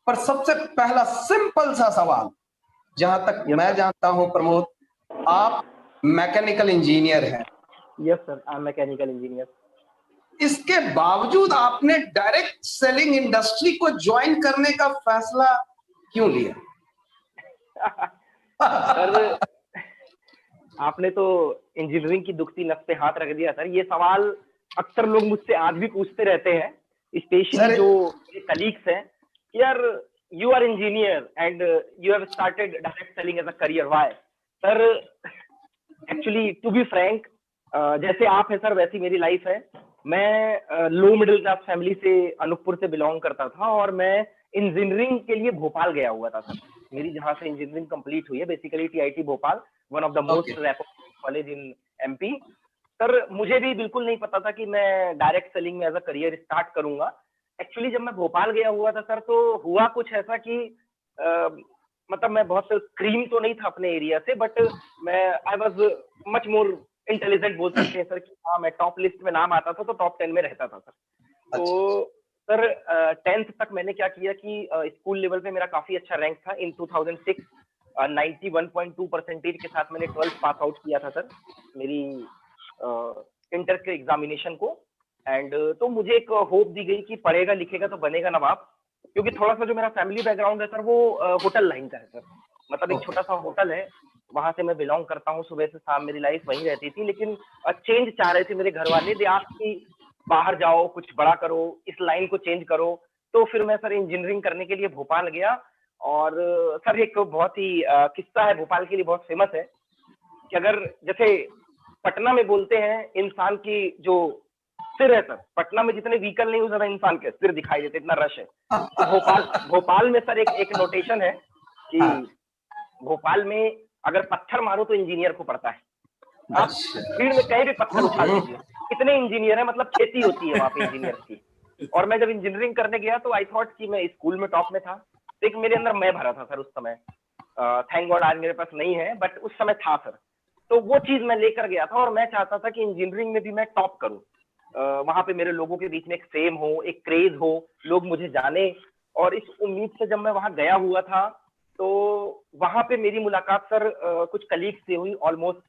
पर सबसे पहला सिंपल सा सवाल, जहां तक मैं जानता हूं प्रमोद, आप मैकेनिकल इंजीनियर हैं। Yes sir, I am mechanical engineer. इसके बावजूद आपने डायरेक्ट सेलिंग इंडस्ट्री को ज्वाइन करने का फैसला क्यों लिया? सर, आपने तो इंजीनियरिंग की दुखती नस पे हाथ रख दिया सर। ये सवाल अक्सर लोग मुझसे आज भी पूछते रहते हैं, स्पेशली जो कलीग्स हैं, यार you are engineer and you have started direct selling as a career, why? Sir actually to be frank, जैसे आप हैं सर वैसी मेरी लाइफ है। मैं लो मिडिल क्लास फैमिली से, अनूपपुर से बिलोंग करता था, और मैं इंजीनियरिंग के लिए भोपाल गया हुआ था सर। मेरी जहां से इंजीनियरिंग कंप्लीट हुई है basically TIT Bhopal, one of the most reputed college in MP. Sir मुझे भी बिल्कुल नहीं पता था कि मैं डायरेक्ट सेलिंग में एज अ करियर स्टार्ट करूंगा। एक्चुअली जब मैं भोपाल गया हुआ था सर, तो हुआ कुछ ऐसा कि मतलब मैं बहुत क्रीम तो नहीं था अपने एरिया से, बट मैं I was much more intelligent बोल सकते हैं सर कि हाँ, मैं टॉप लिस्ट में नाम आता था, तो टॉप 10 में रहता था सर। तो सर 10th तक मैंने क्या किया कि स्कूल लेवल पे मेरा काफी अच्छा रैंक था। इन 2006 91.2% के साथ मैंने 12th पास आउट किया था सर, मेरी इंटर के एग्जामिनेशन को। एंड तो मुझे एक होप दी गई कि पढ़ेगा लिखेगा तो बनेगा नवाब, क्योंकि थोड़ा सा जो मेरा फैमिली बैकग्राउंड है सर, वो होटल लाइन का है सर। मतलब एक छोटा सा होटल है, वहां से मैं बिलोंग करता हूँ। सुबह से शाम मेरी लाइफ वहीं रहती थी, लेकिन चेंज चाह रहे थे मेरे घर वाले। दे आस्क्ड कि बाहर जाओ, कुछ बड़ा करो, इस लाइन को चेंज करो। तो फिर मैं सर इंजीनियरिंग करने के लिए भोपाल गया। और सर एक बहुत ही किस्सा है भोपाल के लिए, बहुत फेमस है कि अगर जैसे पटना में बोलते हैं इंसान की जो सिर है सर, पटना में जितने व्हीकल नहीं, उस इंसान के सिर दिखाई देते, इतना रश है। तो भोपाल में सर एक नोटेशन है कि भोपाल में अगर पत्थर मारो तो इंजीनियर को पड़ता है। आप भीड़ में कहीं भी पत्थर उछाल दीजिए, इतने इंजीनियर है, मतलब खेती होती है वहां पे इंजीनियर की। और मैं जब इंजीनियरिंग करने गया तो आई थॉट कि मैं स्कूल में टॉप में था, लेकिन मेरे अंदर मैं भरा था सर उस समय। थैंक गॉड आज मेरे पास नहीं है, बट उस समय था सर। तो वो चीज मैं लेकर गया था, और मैं चाहता था कि इंजीनियरिंग में भी मैं टॉप करूं। वहां पे मेरे लोगों के बीच में एक फेम हो, एक क्रेज हो, लोग मुझे जाने। और इस उम्मीद से जब मैं वहां गया हुआ था, तो वहां पे मेरी मुलाकात सर कुछ कलीग से हुई। ऑलमोस्ट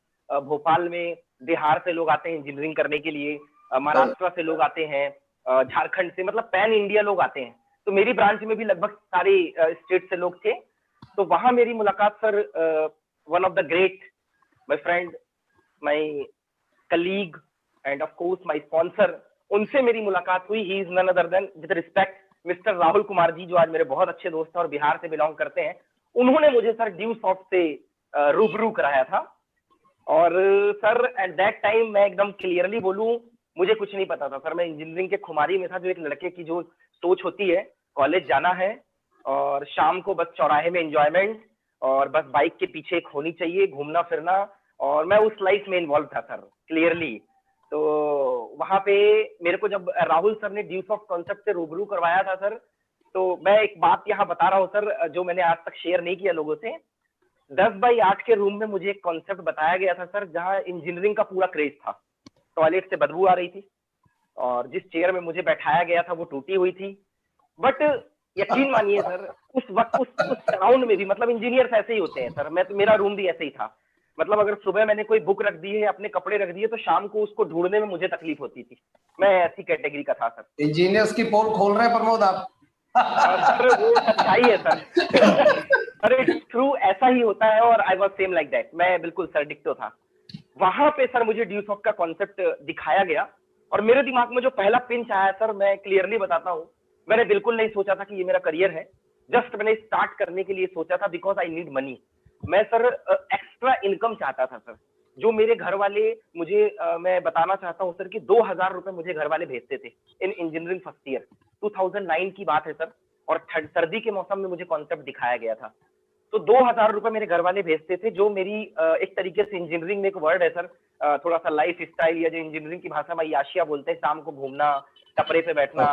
भोपाल में बिहार से लोग आते हैं इंजीनियरिंग करने के लिए, महाराष्ट्र से लोग आते हैं, झारखंड से, मतलब पैन इंडिया लोग आते हैं। तो मेरी ब्रांच में भी लगभग सारे स्टेट से लोग थे। तो वहां मेरी मुलाकात sir one of the great, my friend, my colleague and of course my sponsor, उनसे मेरी मुलाकात हुई। He is none other than, with respect, mister Rahul Kumar ji, जो आज मेरे बहुत अच्छे दोस्त हैं और बिहार से बिलोंग करते हैं। उन्होंने मुझे सर ड्यू सॉफ्ट से रूबरू कराया था। और सर एट दैट टाइम मैं एकदम क्लियरली बोलूं, मुझे कुछ नहीं पता था सर। मैं इंजीनियरिंग के खुमारी में था, जो एक लड़के की जो सोच होती है, कॉलेज जाना है और शाम को बस चौराहे में एंजॉयमेंट, और बस बाइक के पीछे एक होनी चाहिए, घूमना फिरना। और मैं उस लाइफ में इन्वॉल्व था सर, क्लियरली। तो वहां पे मेरे को जब राहुल सर ने ड्यूस ऑफ कॉन्सेप्ट से रूबरू करवाया था सर, तो मैं एक बात यहाँ बता रहा हूँ सर, जो मैंने आज तक शेयर नहीं किया लोगों से। 10x8 के रूम में मुझे एक कॉन्सेप्ट बताया गया था सर, जहाँ इंजीनियरिंग का पूरा क्रेज था। टॉयलेट से बदबू आ रही थी, और जिस चेयर में मुझे बैठाया गया था वो टूटी हुई थी। बट यकीन मानिए सर, उस वक्त उस साउंड में भी, मतलब इंजीनियर्स ऐसे ही होते हैं सर। मैं तो, मेरा रूम भी ऐसे ही था। मतलब अगर सुबह मैंने कोई बुक रख दी है, अपने कपड़े रख दिए, तो शाम को उसको ढूंढने में मुझे तकलीफ होती थी। मैं ऐसी कैटेगरी का था सर। इंजीनियर्स की पोल खोल रहे हैं प्रमोद आप। सर वो सच्चाई है सर। अरे ट्रू, ऐसा ही होता है। और I was same like that, मैं बिल्कुल सर डिक्टो था। वहां पे सर मुझे ड्यूस ऑफ का कॉन्सेप्ट दिखाया गया, और मेरे दिमाग में जो पहला पिंच आया सर, मैं क्लियरली बताता हूँ, मैंने बिल्कुल नहीं सोचा था कि ये मेरा करियर है। जस्ट मैंने स्टार्ट करने के लिए सोचा था, बिकॉज आई नीड मनी। मैं सर एक्स्ट्रा इनकम चाहता था सर। जो मेरे घर वाले मुझे मैं बताना चाहता हूँ सर कि 2000 रुपए मुझे घर वाले भेजते थे इन इंजीनियरिंग फर्स्ट ईयर। 2009 की बात है सर, और सर्दी के मौसम में मुझे कॉन्सेप्ट दिखाया गया था। तो 2000 रुपए मेरे घर वाले भेजते थे, जो मेरी एक तरीके से इंजीनियरिंग में एक वर्ड है सर, थोड़ा सा लाइफ स्टाइल, या जो इंजीनियरिंग की भाषा में याशिया बोलते हैं, शाम को घूमना, टपरे पे बैठना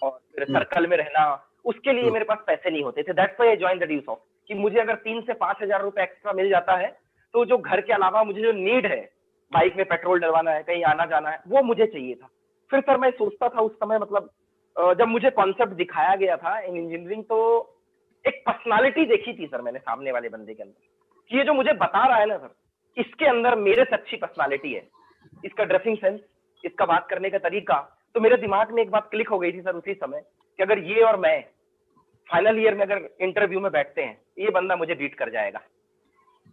और फिर सर्कल में रहना, उसके लिए मेरे पास पैसे नहीं होते थे। That's why I join the deuce of, कि मुझे अगर 3 से 5000 रुपए एक्स्ट्रा मिल जाता है, तो जो घर के अलावा मुझे जो नीड है, बाइक में पेट्रोल डलवाना है, कहीं आना जाना है, वो मुझे चाहिए था। फिर सर मैं सोचता था उस समय, मतलब जब मुझे कॉन्सेप्ट दिखाया गया था इन इंजीनियरिंग, तो पर्सनालिटी देखी थी सर मैंने सामने वाले बंदे के अंदर कि ये जो मुझे बता रहा है ना सर, इसके अंदर मेरे से अच्छी पर्सनालिटी है, इसका ड्रेसिंग सेंस, इसका बात करने का तरीका। तो मेरे दिमाग में एक बात क्लिक हो गई थी सर उसी समय कि अगर ये और मैं फाइनल ईयर में अगर इंटरव्यू में बैठते हैं, ये बंदा मुझे बीट कर जाएगा।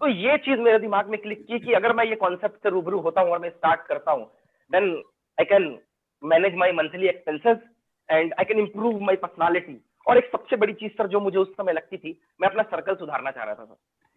तो ये चीज मेरे दिमाग में क्लिक की कि अगर मैं ये कॉन्सेप्ट से रूबरू होता हूँ और मैं स्टार्ट करता हूँ, then I can manage my monthly expenses and I can improve my personality. और एक सबसे बड़ी चीज सर जो मुझे उस समय लगती थी, मैं अपना सर्कल सुधारना चाह रहा था सर।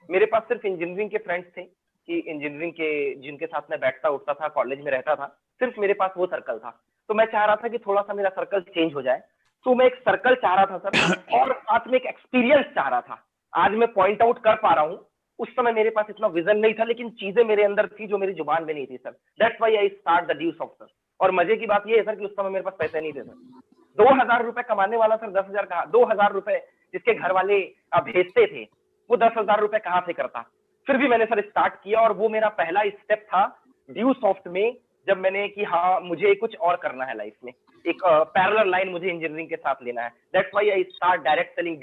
मेरे पास सिर्फ इंजीनियरिंग के फ्रेंड्स थे कि इंजीनियरिंग के जिनके साथ मैं बैठता उठता था, कॉलेज में रहता था, सिर्फ मेरे पास वो सर्कल था। तो मैं चाह रहा था कि थोड़ा सा मेरा सर्कल चेंज हो जाए, तो मैं एक सर्कल चाह रहा था सर, और साथ में एक एक्सपीरियंस चाह रहा था। आज मैं पॉइंट आउट कर पा रहा हूँ, उस समय मेरे पास इतना विजन नहीं था, लेकिन चीजें मेरे अंदर थी जो मेरी जुबान में नहीं थी sir. That's why I start the due soft sir. और मजे की बात ये है सर कि उस समय मेरे पास पैसे नहीं थे सर। 2000 रुपए कमाने वाला सर 10,000 कहा, 2000 रुपए जिसके घर वाले भेजते थे, वो 10,000 रुपए कहाँ से करता। फिर भी मैंने सर स्टार्ट किया, और वो मेरा पहला स्टेप था ड्यू सॉफ्ट में, जब मैंने कि हाँ मुझे कुछ और करना है लाइफ में, एक पैरेलल लाइन मुझे इंजीनियरिंग के साथ लेना है। That's why I start direct selling